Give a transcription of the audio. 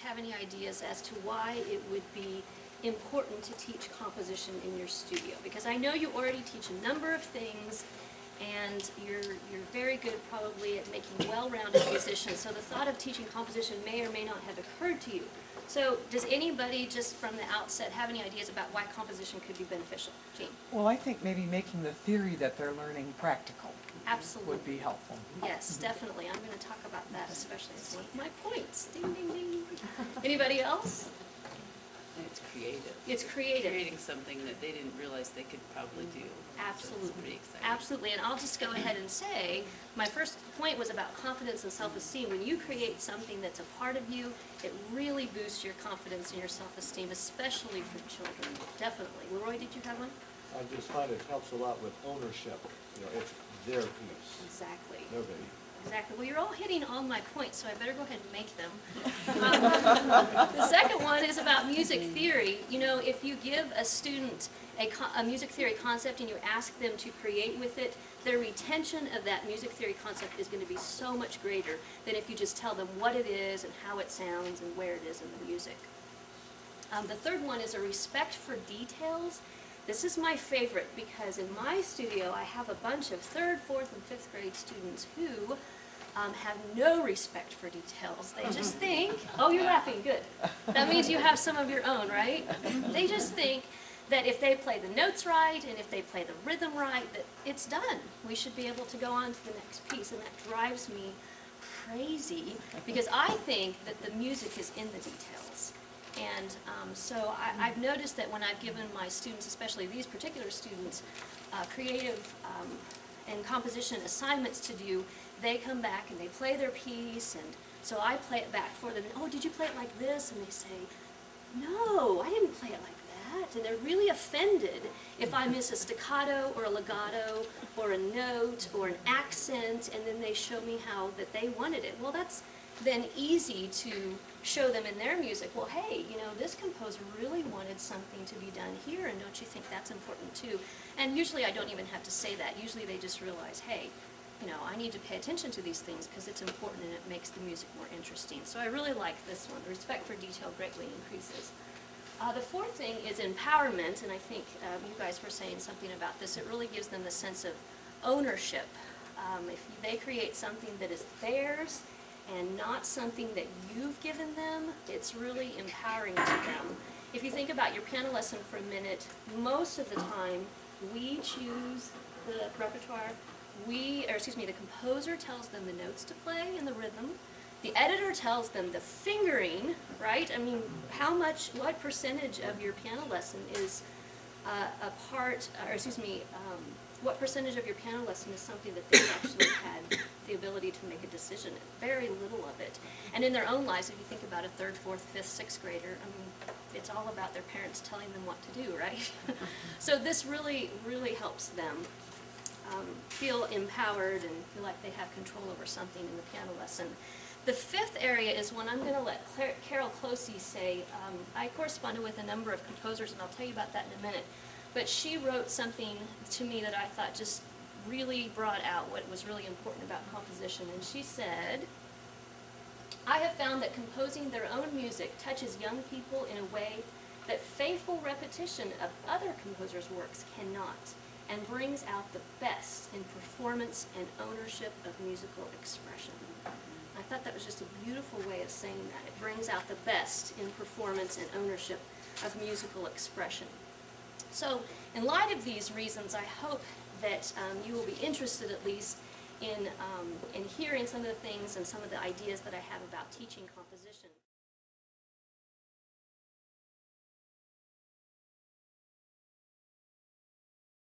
have any ideas as to why it would be important to teach composition in your studio, because I know you already teach a number of things, and you're very good probably at making well-rounded musicians, so the thought of teaching composition may or may not have occurred to you. So does anybody just from the outset have any ideas about why composition could be beneficial? Jean? Well, I think maybe making the theory that they're learning practical would be helpful. Yes, definitely. I'm going to talk about that, especially as one of my points. Ding, ding, ding. Anybody else? It's creative. It's creative. Creating something that they didn't realize they could probably do. Absolutely. So it's pretty exciting. Absolutely. And I'll just go ahead and say, my first point was about confidence and self-esteem. When you create something that's a part of you, it really boosts your confidence and your self-esteem, especially for children. Definitely. Leroy, did you have one? I just find it helps a lot with ownership. You know, it's their piece. Exactly. Their baby. Exactly. Well, you're all hitting all my points, so I better go ahead and make them. The second one is about music theory. You know, if you give a student a music theory concept and you ask them to create with it, their retention of that music theory concept is going to be so much greater than if you just tell them what it is and how it sounds and where it is in the music. The third one is a respect for details. This is my favorite because in my studio I have a bunch of 3rd, 4th, and 5th grade students who have no respect for details. They just think, oh, you're laughing, good. That means you have some of your own, right? They just think that if they play the notes right and if they play the rhythm right, that it's done. We should be able to go on to the next piece, and that drives me crazy because I think that the music is in the details. And so I've noticed that when I've given my students, especially these particular students, creative and composition assignments to do, they come back and they play their piece, and so I play it back for them. Oh, did you play it like this? And they say, no, I didn't play it like that. And they're really offended if I miss a staccato or a legato or a note or an accent, and then they show me how that they wanted it. Well, that's then easy to show them in their music, well, hey, you know, this composer really wanted something to be done here, and don't you think that's important too? And usually I don't even have to say that. Usually they just realize, hey, you know, I need to pay attention to these things because it's important and it makes the music more interesting. So I really like this one. The respect for detail greatly increases. The fourth thing is empowerment, and I think you guys were saying something about this. It really gives them the sense of ownership. If they create something that is theirs, and not something that you've given them, it's really empowering to them. If you think about your piano lesson for a minute, most of the time we choose the repertoire, the composer tells them the notes to play and the rhythm, the editor tells them the fingering, right? I mean, what percentage of your piano lesson is what percentage of your piano lesson is something that they've actually had the ability to make a decision in? Very little of it. And in their own lives, if you think about a 3rd, 4th, 5th, 6th grader, I mean, it's all about their parents telling them what to do, right? So this really, really helps them feel empowered and feel like they have control over something in the piano lesson. The fifth area is one I'm going to let Carol Closey say. I corresponded with a number of composers, and I'll tell you about that in a minute. But she wrote something to me that I thought just really brought out what was really important about composition. And she said, I have found that composing their own music touches young people in a way that faithful repetition of other composers' works cannot, and brings out the best in performance and ownership of musical expression. I thought that was just a beautiful way of saying that. It brings out the best in performance and ownership of musical expression. So, in light of these reasons, I hope that you will be interested at least in hearing some of the things and some of the ideas that I have about teaching composition.